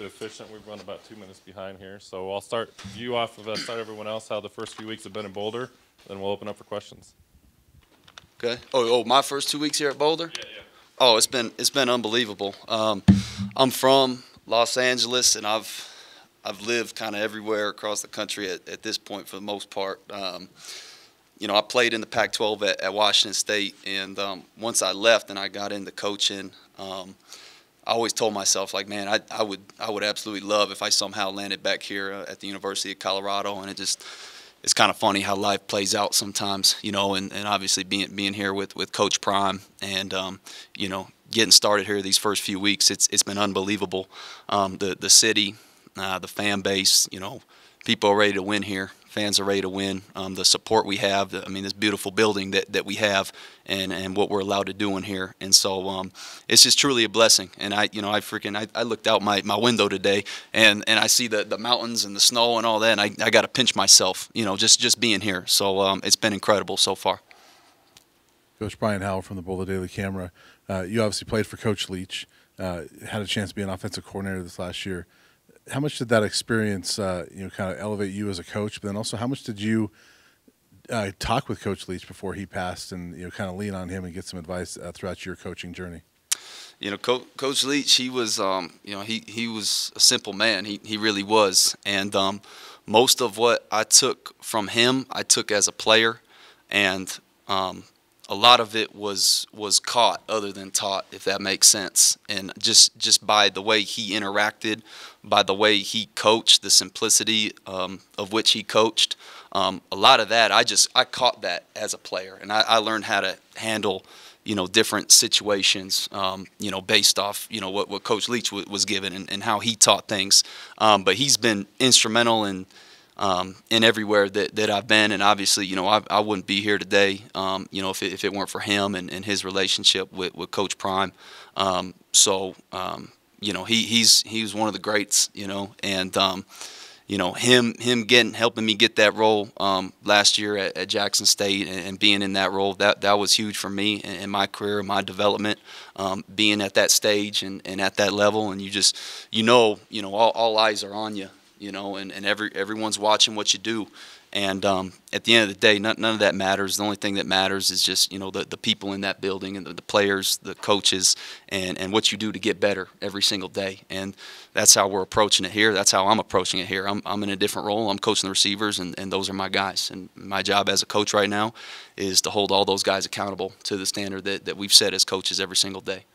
it efficient. We've run about 2 minutes behind here. So I'll start you off of start everyone else, how the first few weeks have been in Boulder. Then we'll open up for questions. Okay. My first 2 weeks here at Boulder? Yeah. Oh, it's been unbelievable. I'm from Los Angeles, and I've lived kind of everywhere across the country at this point for the most part. I played in the Pac-12 at Washington State, and once I left and I got into coaching, I always told myself, like, man, I would absolutely love if I somehow landed back here at the University of Colorado. And it's kind of funny how life plays out sometimes, and obviously being here with Coach Prime and getting started here these first few weeks, it's been unbelievable. The city, the fan base, people are ready to win here. Fans are ready to win. The support we have, this beautiful building that we have, and what we're allowed to do in here. And so it's just truly a blessing. And I looked out my window today, and I see the mountains and the snow and all that, and I got to pinch myself, just being here. So it's been incredible so far. Coach Brian Howell from the Boulder Daily Camera. You obviously played for Coach Leach, had a chance to be an offensive coordinator this last year. How much did that experience, kind of elevate you as a coach? But then also, how much did you talk with Coach Leach before he passed, and kind of lean on him and get some advice throughout your coaching journey? Coach Leach, he was, he was a simple man. He really was, and most of what I took from him, I took as a player, and a lot of it was caught other than taught, if that makes sense. And just by the way he interacted, by the way he coached, the simplicity of which he coached, a lot of that, I caught that as a player. And I learned how to handle, different situations, based off, what Coach Leach was given and how he taught things. But he's been instrumental in everywhere that I've been, and obviously, I wouldn't be here today, if it weren't for him and his relationship with Coach Prime. He's one of the greats, and him helping me get that role last year at Jackson State and being in that role, that was huge for me in my career, my development, being at that stage and at that level, and all eyes are on you. And everyone's watching what you do. And at the end of the day, none of that matters. The only thing that matters is just, the people in that building and the players, the coaches, and what you do to get better every single day. And that's how we're approaching it here. That's how I'm approaching it here. I'm in a different role. I'm coaching the receivers, and those are my guys. And my job as a coach right now is to hold all those guys accountable to the standard that we've set as coaches every single day.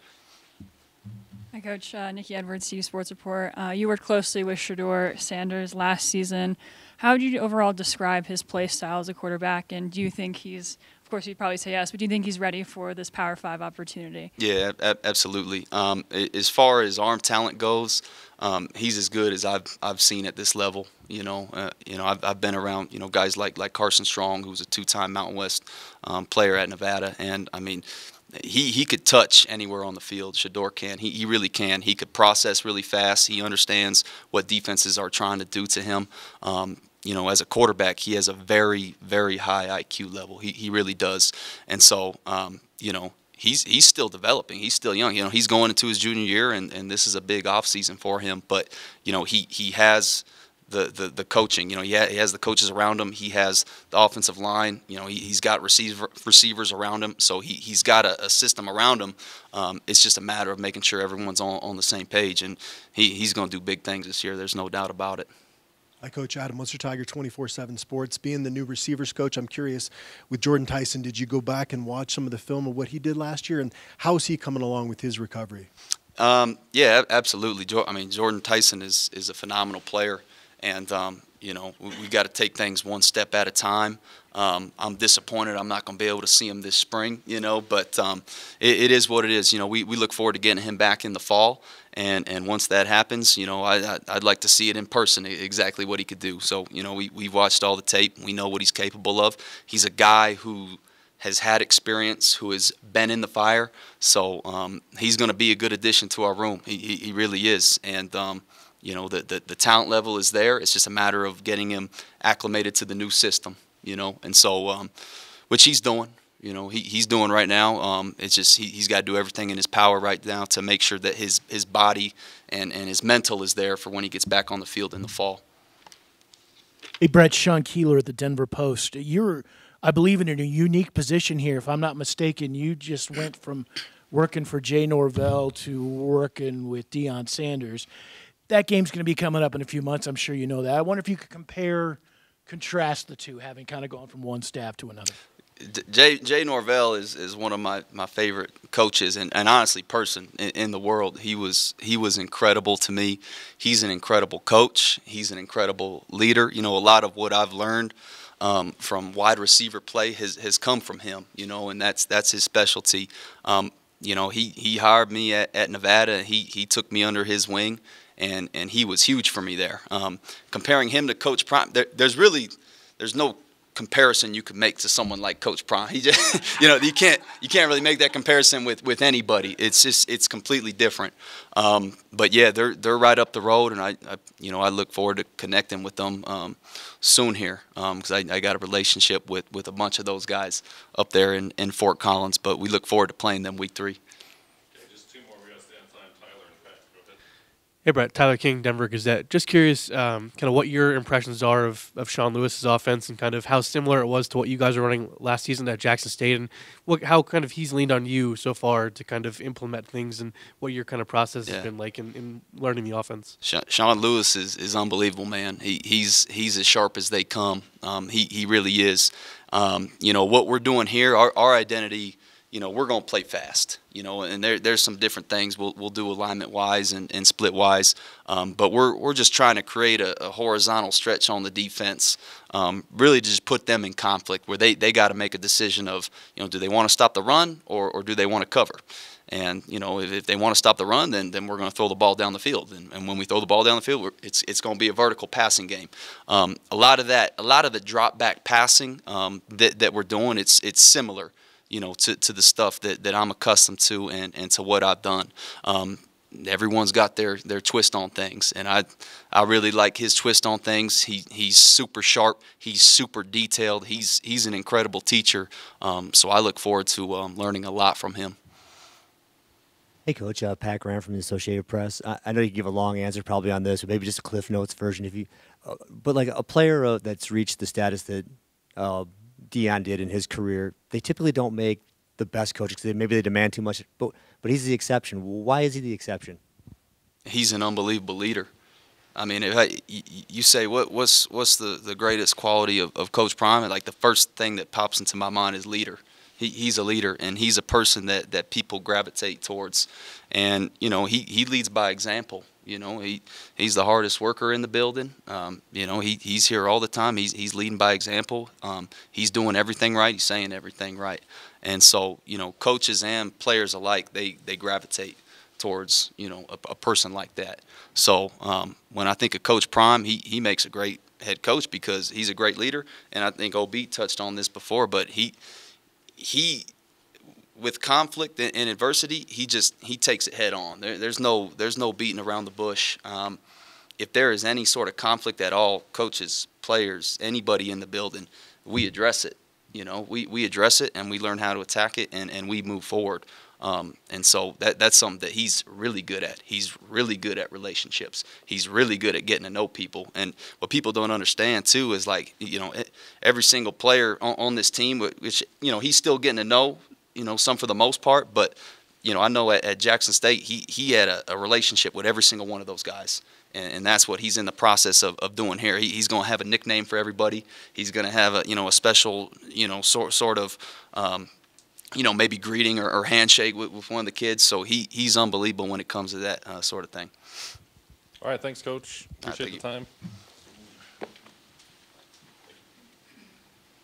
Hi, Coach. Nikki Edwards, CU Sports Report. You worked closely with Shedeur Sanders last season. How would you overall describe his play style as a quarterback? And do you think he's, of course, you'd probably say yes, but do you think he's ready for this Power 5 opportunity? Yeah, absolutely. As far as arm talent goes, he's as good as I've seen at this level. I've been around guys like Carson Strong, who's a two-time Mountain West player at Nevada, and He could touch anywhere on the field. Shedeur can. He really can. He could process really fast. He understands what defenses are trying to do to him. As a quarterback, he has a very, very high IQ level. He really does. And so, he's still developing. He's still young. He's going into his junior year, and this is a big off season for him. But he has the coaching. He has the coaches around him. He has the offensive line. He's got receivers around him. So he's got a system around him. It's just a matter of making sure everyone's on the same page. And he's going to do big things this year. There's no doubt about it. Hi, Coach Adam Munster Tiger, 24/7 Sports. Being the new receivers coach, I'm curious, with Jordan Tyson, did you go back and watch some of the film of what he did last year, and how is he coming along with his recovery? Yeah, absolutely. Jordan Tyson is a phenomenal player. And, we got to take things one step at a time. I'm disappointed I'm not going to be able to see him this spring, but it is what it is. We look forward to getting him back in the fall. And once that happens, I'd like to see it in person, exactly what he could do. So, we've watched all the tape. We know what he's capable of. He's a guy who has had experience, who has been in the fire. So he's going to be a good addition to our room. He really is. And, the talent level is there. It's just a matter of getting him acclimated to the new system, and so, which he's doing. he's doing right now. It's just he's got to do everything in his power right now to make sure that his body and his mental is there for when he gets back on the field in the fall. Hey, Brett, Sean Keeler at the Denver Post. You're, I believe, in a unique position here. If I'm not mistaken, you just went from working for Jay Norvell to working with Deion Sanders. That game's going to be coming up in a few months. I'm sure you know that. I wonder if you could contrast the two, having kind of gone from one staff to another. Jay Norvell is one of my favorite coaches and honestly person in the world. He was incredible to me. He's an incredible coach. He's an incredible leader. A lot of what I've learned from wide receiver play has come from him. And that's his specialty. He hired me at Nevada. He took me under his wing, and he was huge for me there. Comparing him to Coach Prime, there's no comparison you could make to someone like Coach Prime. He just, you can't really make that comparison with anybody. It's completely different. But yeah, they're right up the road, and I look forward to connecting with them soon here because I got a relationship with a bunch of those guys up there in Fort Collins. But we look forward to playing them week 3. Okay, just 2 more. We got to stay on time. Tyler and Pat, go ahead. Hey, Brett. Tyler King, Denver Gazette. Just curious kind of what your impressions are of Sean Lewis's offense and kind of how similar it was to what you guys were running last season at Jackson State, and how kind of he's leaned on you so far to kind of implement things, and what your kind of process has been like in learning the offense. Sean Lewis is unbelievable, man. He's as sharp as they come. He really is. What we're doing here, our identity, we're going to play fast, and there's some different things we'll do alignment-wise and split-wise, but we're just trying to create a horizontal stretch on the defense, really just put them in conflict where they got to make a decision of, do they want to stop the run or do they want to cover? And, if they want to stop the run, then we're going to throw the ball down the field. And when we throw the ball down the field, it's going to be a vertical passing game. A lot of the drop-back passing that we're doing, it's similar, to the stuff that I'm accustomed to and to what I've done. Everyone's got their twist on things, and I really like his twist on things. He's super sharp. He's super detailed. He's an incredible teacher. So I look forward to learning a lot from him. Hey, Coach, Pat Graham from the Associated Press. I know you can give a long answer probably on this, but maybe just a Cliff Notes version. But like a player that's reached the status that Deion did in his career, they typically don't make the best coaches because maybe they demand too much. But he's the exception. Why is he the exception? He's an unbelievable leader. I mean, you say what's the greatest quality of Coach Prime? Like the first thing that pops into my mind is leader. He's a leader, and he's a person that people gravitate towards, and he leads by example. He's the hardest worker in the building. He's here all the time. He's leading by example. He's doing everything right. He's saying everything right, and so coaches and players alike they gravitate towards a person like that. So when I think of Coach Prime, he makes a great head coach because he's a great leader, and I think OB touched on this before, but he with conflict and adversity, he takes it head on. There's no beating around the bush. If there is any sort of conflict at all, coaches, players, anybody in the building, we address it. We address it and we learn how to attack it and we move forward. And so that's something that he's really good at. He's really good at relationships. He's really good at getting to know people. And what people don't understand too is every single player on this team, which he's still getting to know, some for the most part. But I know at Jackson State he had a relationship with every single one of those guys. And that's what he's in the process of doing here. He's going to have a nickname for everybody. He's going to have a special sort of maybe greeting or handshake with one of the kids. So he's unbelievable when it comes to that sort of thing. All right, thanks, Coach. Appreciate the time.